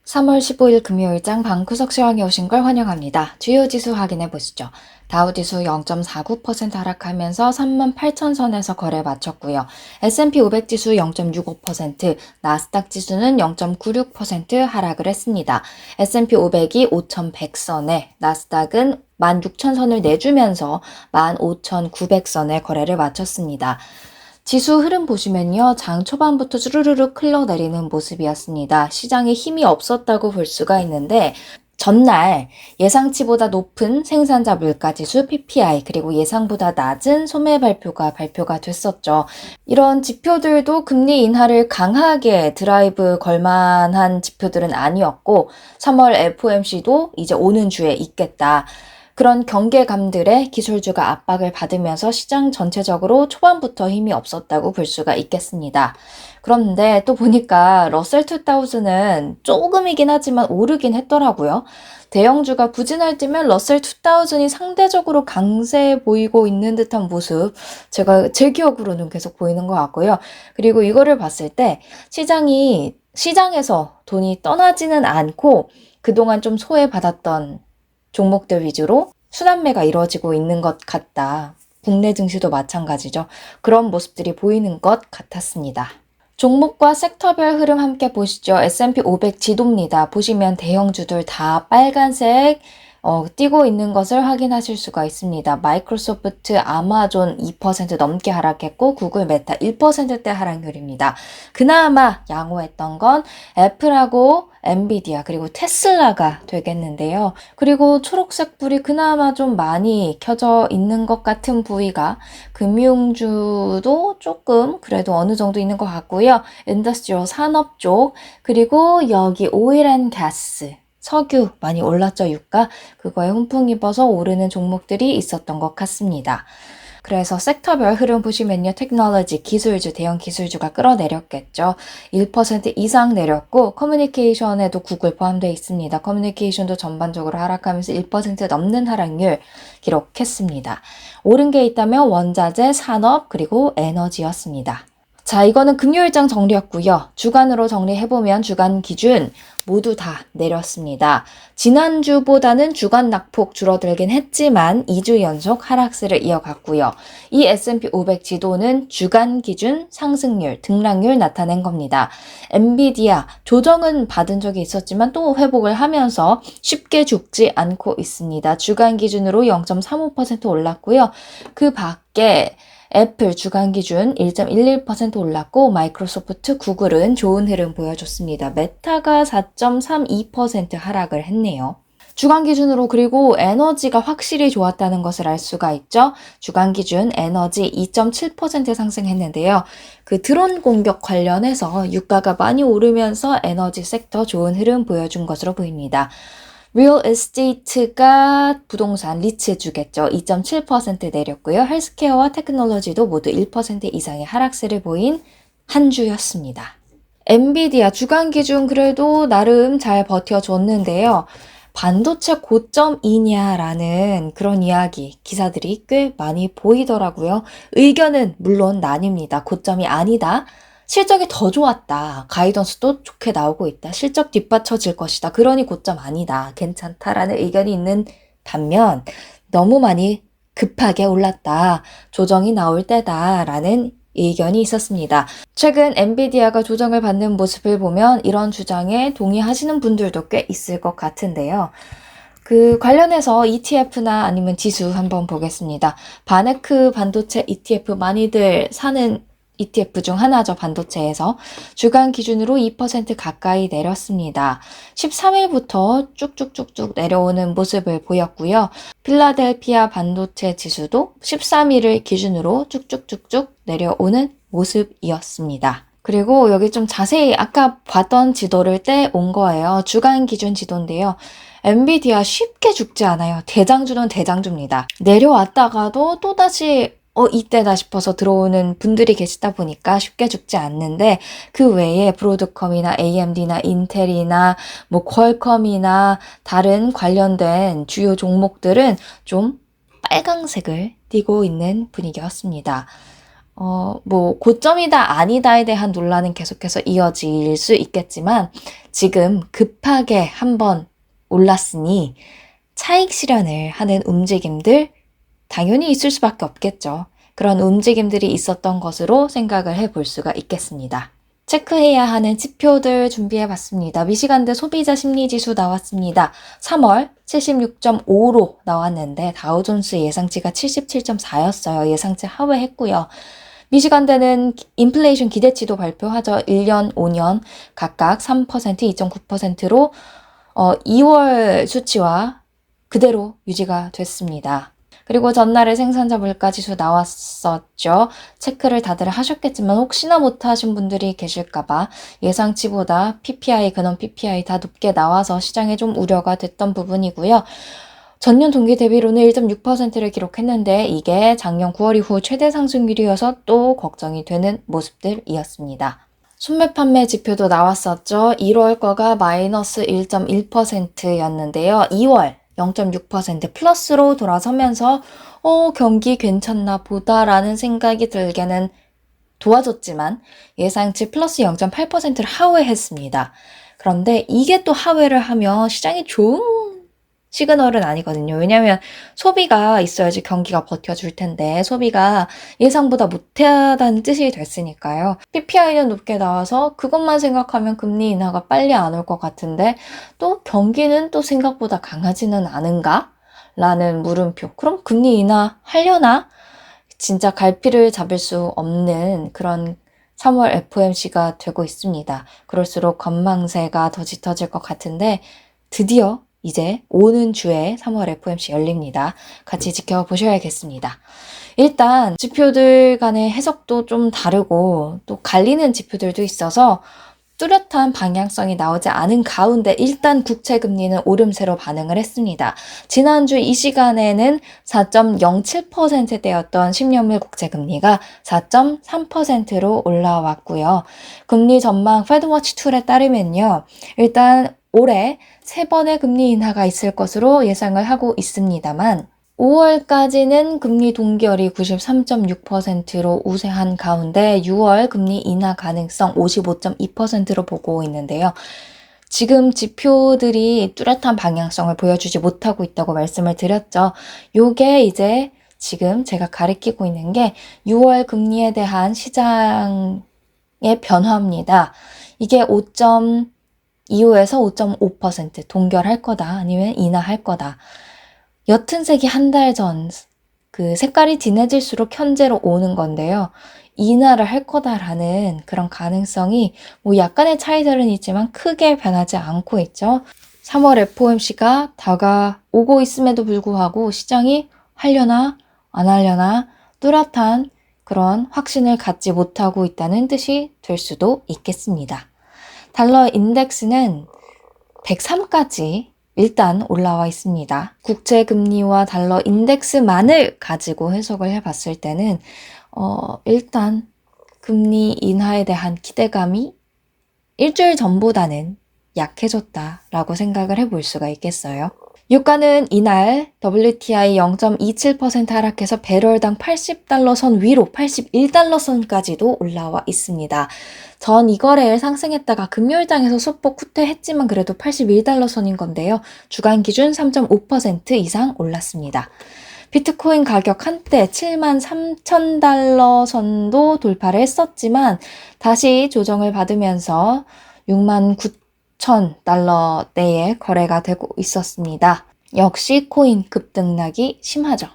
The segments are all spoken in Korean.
3월 15일 금요일장 방구석 시황에 오신 걸 환영합니다. 주요 지수 확인해 보시죠. 다우지수 0.49% 하락하면서 38,000선에서 거래 마쳤고요. S&P 500 지수 0.65%, 나스닥 지수는 0.96% 하락을 했습니다. S&P 500이 5,100선에, 나스닥은 16,000선을 내주면서 15,900선에 거래를 마쳤습니다. 지수 흐름 보시면요. 장 초반부터 주르르륵 흘러내리는 모습이었습니다. 시장에 힘이 없었다고 볼 수가 있는데 전날 예상치보다 높은 생산자 물가지수 PPI 그리고 예상보다 낮은 소매 발표가 됐었죠. 이런 지표들도 금리 인하를 강하게 드라이브 걸 만한 지표들은 아니었고 3월 FOMC도 이제 오는 주에 있겠다. 그런 경계감들의 기술주가 압박을 받으면서 시장 전체적으로 초반부터 힘이 없었다고 볼 수가 있겠습니다. 그런데 또 보니까 러셀 2000은 조금이긴 하지만 오르긴 했더라고요. 대형주가 부진할 때면 러셀 2000이 상대적으로 강세 보이고 있는 듯한 모습 제 기억으로는 계속 보이는 것 같고요. 그리고 이거를 봤을 때 시장에서 돈이 떠나지는 않고 그동안 좀 소외받았던 종목들 위주로 순환매가 이루어지고 있는 것 같다. 국내 증시도 마찬가지죠. 그런 모습들이 보이는 것 같았습니다. 종목과 섹터별 흐름 함께 보시죠. S&P 500 지도입니다. 보시면 대형주들 다 빨간색 띄고 있는 것을 확인하실 수가 있습니다. 마이크로소프트, 아마존 2% 넘게 하락했고 구글, 메타 1%대 하락률입니다. 그나마 양호했던 건 애플하고 엔비디아 그리고 테슬라가 되겠는데요. 그리고 초록색 불이 그나마 좀 많이 켜져 있는 것 같은 부위가 금융주도 조금 그래도 어느 정도 있는 것 같고요. 인더스트리얼 산업 쪽 그리고 여기 오일 앤 가스 석유 많이 올랐죠, 유가. 그거에 훈풍 입어서 오르는 종목들이 있었던 것 같습니다. 그래서 섹터별 흐름 보시면요. 테크놀로지, 기술주, 대형 기술주가 끌어내렸겠죠. 1% 이상 내렸고 커뮤니케이션에도 구글 포함되어 있습니다. 커뮤니케이션도 전반적으로 하락하면서 1% 넘는 하락률 기록했습니다. 오른 게 있다면 원자재, 산업, 그리고 에너지였습니다. 자, 이거는 금요일장 정리였고요. 주간으로 정리해보면 주간 기준 모두 다 내렸습니다. 지난주보다는 주간 낙폭 줄어들긴 했지만 2주 연속 하락세를 이어갔고요. 이 S&P 500 지도는 주간 기준 상승률, 등락률 나타낸 겁니다. 엔비디아 조정은 받은 적이 있었지만 또 회복을 하면서 쉽게 죽지 않고 있습니다. 주간 기준으로 0.35% 올랐고요. 그 밖에 애플 주간 기준 1.11% 올랐고 마이크로소프트, 구글은 좋은 흐름 보여줬습니다. 메타가 4.32% 하락을 했네요. 주간 기준으로 그리고 에너지가 확실히 좋았다는 것을 알 수가 있죠. 주간 기준 에너지 2.7% 상승했는데요. 그 드론 공격 관련해서 유가가 많이 오르면서 에너지 섹터 좋은 흐름 보여준 것으로 보입니다. 리얼 에스테이트가 부동산 리츠주겠죠. 2.7% 내렸고요. 헬스케어와 테크놀로지도 모두 1% 이상의 하락세를 보인 한 주였습니다. 엔비디아 주간 기준 그래도 나름 잘 버텨줬는데요. 반도체 고점이냐라는 그런 이야기, 기사들이 꽤 많이 보이더라고요. 의견은 물론 나뉩니다. 고점이 아니다. 실적이 더 좋았다. 가이던스도 좋게 나오고 있다. 실적 뒷받쳐질 것이다. 그러니 고점 아니다. 괜찮다라는 의견이 있는 반면 너무 많이 급하게 올랐다. 조정이 나올 때다라는 의견이 있었습니다. 최근 엔비디아가 조정을 받는 모습을 보면 이런 주장에 동의하시는 분들도 꽤 있을 것 같은데요. 그 관련해서 ETF나 아니면 지수 한번 보겠습니다. 바네크 반도체 ETF 많이들 사는 ETF 중 하나죠. 반도체에서. 주간 기준으로 2% 가까이 내렸습니다. 13일부터 쭉쭉쭉쭉 내려오는 모습을 보였고요. 필라델피아 반도체 지수도 13일을 기준으로 쭉쭉쭉쭉 내려오는 모습이었습니다. 그리고 여기 좀 자세히 아까 봤던 지도를 떼온 거예요. 주간 기준 지도인데요. 엔비디아 쉽게 죽지 않아요. 대장주는 대장주입니다. 내려왔다가도 또다시 이때다 싶어서 들어오는 분들이 계시다 보니까 쉽게 죽지 않는데 그 외에 브로드컴이나 AMD나 인텔이나 뭐 퀄컴이나 다른 관련된 주요 종목들은 좀 빨강색을 띠고 있는 분위기였습니다. 뭐 고점이다 아니다에 대한 논란은 계속해서 이어질 수 있겠지만 지금 급하게 한번 올랐으니 차익 실현을 하는 움직임들 당연히 있을 수밖에 없겠죠. 그런 움직임들이 있었던 것으로 생각을 해볼 수가 있겠습니다. 체크해야 하는 지표들 준비해봤습니다. 미시간대 소비자 심리지수 나왔습니다. 3월 76.5로 나왔는데 다우존스 예상치가 77.4였어요. 예상치 하회했고요. 미시간대는 인플레이션 기대치도 발표하죠. 1년, 5년 각각 3%, 2.9%로 2월 수치와 그대로 유지가 됐습니다. 그리고 전날에 생산자 물가지수 나왔었죠. 체크를 다들 하셨겠지만 혹시나 못하신 분들이 계실까봐 예상치보다 PPI, 근원 PPI 다 높게 나와서 시장에 좀 우려가 됐던 부분이고요. 전년 동기 대비로는 1.6%를 기록했는데 이게 작년 9월 이후 최대 상승률이어서 또 걱정이 되는 모습들이었습니다. 순매 판매 지표도 나왔었죠. 1월 거가 마이너스 1.1%였는데요. 2월 0.6% 플러스로 돌아서면서 경기 괜찮나 보다라는 생각이 들게는 도와줬지만 예상치 플러스 0.8%를 하회했습니다. 그런데 이게 또 하회를 하면 시장이 좋은 시그널은 아니거든요. 왜냐하면 소비가 있어야지 경기가 버텨줄 텐데 소비가 예상보다 못하다는 뜻이 됐으니까요. PPI는 높게 나와서 그것만 생각하면 금리 인하가 빨리 안 올 것 같은데 또 경기는 또 생각보다 강하지는 않은가? 라는 물음표. 그럼 금리 인하 하려나? 진짜 갈피를 잡을 수 없는 그런 3월 FOMC가 되고 있습니다. 그럴수록 건망세가 더 짙어질 것 같은데 드디어 이제 오는 주에 3월 FOMC 열립니다. 같이 지켜보셔야겠습니다. 일단 지표들 간의 해석도 좀 다르고 또 갈리는 지표들도 있어서 뚜렷한 방향성이 나오지 않은 가운데 일단 국채금리는 오름세로 반응을 했습니다. 지난주 이 시간에는 4.07%대였던 10년물 국채금리가 4.3%로 올라왔고요. 금리 전망 패드워치 툴에 따르면요. 일단 올해 3번의 금리 인하가 있을 것으로 예상을 하고 있습니다만 5월까지는 금리 동결이 93.6%로 우세한 가운데 6월 금리 인하 가능성 55.2%로 보고 있는데요. 지금 지표들이 뚜렷한 방향성을 보여주지 못하고 있다고 말씀을 드렸죠. 요게 이제 지금 제가 가리키고 있는 게 6월 금리에 대한 시장의 변화입니다. 이게 5.25에서 5.5% 동결할 거다 아니면 인하할 거다. 옅은 색이 한 달 전 그 색깔이 진해질수록 현재로 오는 건데요. 인하를 할 거다라는 그런 가능성이 뭐 약간의 차이들은 있지만 크게 변하지 않고 있죠. 3월 FOMC가 다가오고 있음에도 불구하고 시장이 하려나 안 하려나 뚜렷한 그런 확신을 갖지 못하고 있다는 뜻이 될 수도 있겠습니다. 달러 인덱스는 103까지 일단 올라와 있습니다. 국채금리와 달러 인덱스만을 가지고 해석을 해봤을 때는 일단 금리 인하에 대한 기대감이 일주일 전보다는 약해졌다라고 생각을 해볼 수가 있겠어요. 유가는 이날 WTI 0.27% 하락해서 배럴당 80달러 선 위로 81달러 선까지도 올라와 있습니다. 전 이거래일 상승했다가 금요일장에서 소폭 후퇴했지만 그래도 81달러 선인 건데요. 주간 기준 3.5% 이상 올랐습니다. 비트코인 가격 한때 73,000달러 선도 돌파를 했었지만 다시 조정을 받으면서 69,000달러대에 거래가 되고 있었습니다. 역시 코인 급등락이 심하죠.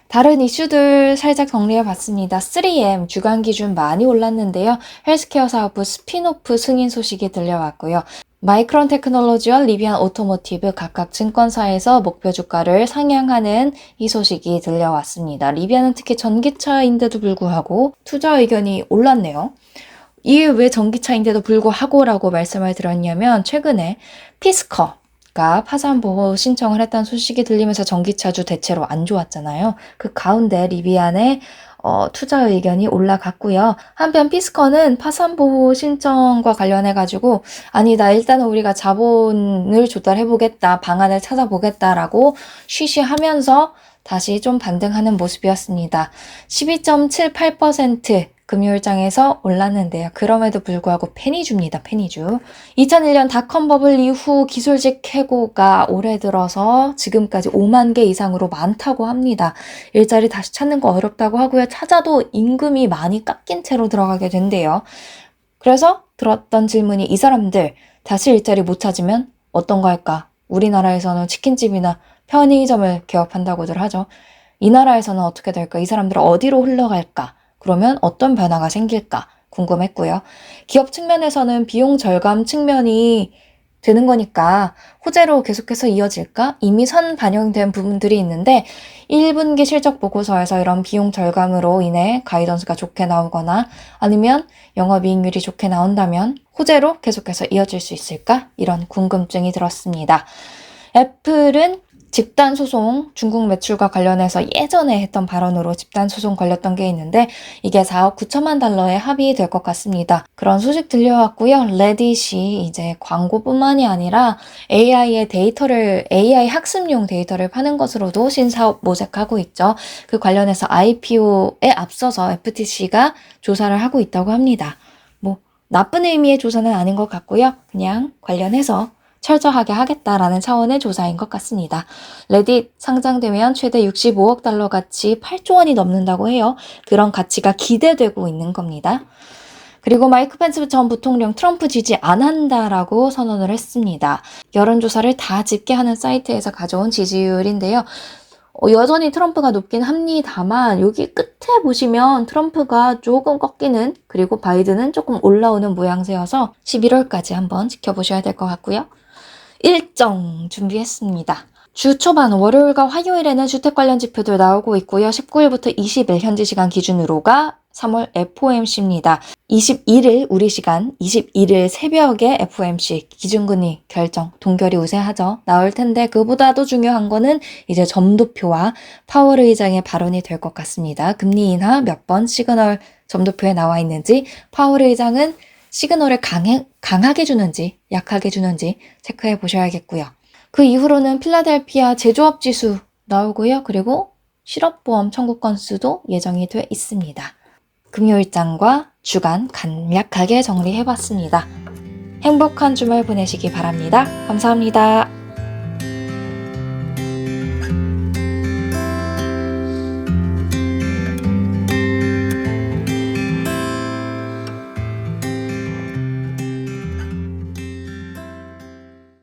다른 이슈들 살짝 정리해봤습니다. 3M 주간 기준 많이 올랐는데요. 헬스케어 사업부 스피노프 승인 소식이 들려왔고요. 마이크론 테크놀로지와 리비안 오토모티브 각각 증권사에서 목표 주가를 상향하는 이 소식이 들려왔습니다. 리비안은 특히 전기차인데도 불구하고 투자 의견이 올랐네요. 이게 왜 전기차인데도 불구하고라고 말씀을 드렸냐면 최근에 피스커가 파산보호 신청을 했다는 소식이 들리면서 전기차주 대체로 안 좋았잖아요. 그 가운데 리비안의 투자 의견이 올라갔고요. 한편 피스커는 파산보호 신청과 관련해가지고 아니다 일단은 우리가 자본을 조달해보겠다 방안을 찾아보겠다라고 쉬쉬하면서 다시 좀 반등하는 모습이었습니다. 12.78% 금요일장에서 올랐는데요. 그럼에도 불구하고 페니주입니다. 페니주. 2001년 닷컴 버블 이후 기술직 해고가 올해 들어서 지금까지 5만 개 이상으로 많다고 합니다. 일자리 다시 찾는 거 어렵다고 하고요. 찾아도 임금이 많이 깎인 채로 들어가게 된대요. 그래서 들었던 질문이 이 사람들 다시 일자리 못 찾으면 어떤 거 할까? 우리나라에서는 치킨집이나 편의점을 개업한다고들 하죠. 이 나라에서는 어떻게 될까? 이 사람들은 어디로 흘러갈까? 그러면 어떤 변화가 생길까 궁금했고요. 기업 측면에서는 비용 절감 측면이 되는 거니까 호재로 계속해서 이어질까? 이미 선 반영된 부분들이 있는데 1분기 실적 보고서에서 이런 비용 절감으로 인해 가이던스가 좋게 나오거나 아니면 영업이익률이 좋게 나온다면 호재로 계속해서 이어질 수 있을까? 이런 궁금증이 들었습니다. 애플은 집단소송, 중국 매출과 관련해서 예전에 했던 발언으로 집단소송 걸렸던 게 있는데 이게 4억 9천만 달러의 합의될 것 같습니다. 그런 소식 들려왔고요. 레딧이 이제 광고뿐만이 아니라 AI의 데이터를, AI 학습용 데이터를 파는 것으로도 신사업 모색하고 있죠. 그 관련해서 IPO에 앞서서 FTC가 조사를 하고 있다고 합니다. 뭐 나쁜 의미의 조사는 아닌 것 같고요. 그냥 관련해서 철저하게 하겠다라는 차원의 조사인 것 같습니다. 레딧 상장되면 최대 65억 달러 가치 8조 원이 넘는다고 해요. 그런 가치가 기대되고 있는 겁니다. 그리고 마이크 펜스 전 부통령 트럼프 지지 안 한다라고 선언을 했습니다. 여론조사를 다 집계하는 사이트에서 가져온 지지율인데요. 여전히 트럼프가 높긴 합니다만 여기 끝에 보시면 트럼프가 조금 꺾이는 그리고 바이든은 조금 올라오는 모양새여서 11월까지 한번 지켜보셔야 될 것 같고요. 일정 준비했습니다. 주 초반 월요일과 화요일에는 주택 관련 지표들 나오고 있고요. 19일부터 20일 현지 시간 기준으로가 3월 FOMC입니다. 21일 우리 시간 21일 새벽에 FOMC 기준금리 결정 동결이 우세하죠. 나올 텐데 그보다도 중요한 거는 이제 점도표와 파월 의장의 발언이 될 것 같습니다. 금리 인하 몇 번 시그널 점도표에 나와 있는지 파월 의장은 시그널을 강하게 주는지 약하게 주는지 체크해 보셔야겠고요. 그 이후로는 필라델피아 제조업 지수 나오고요. 그리고 실업보험 청구 건수도 예정이 돼 있습니다. 금요일장과 주간 간략하게 정리해 봤습니다. 행복한 주말 보내시기 바랍니다. 감사합니다.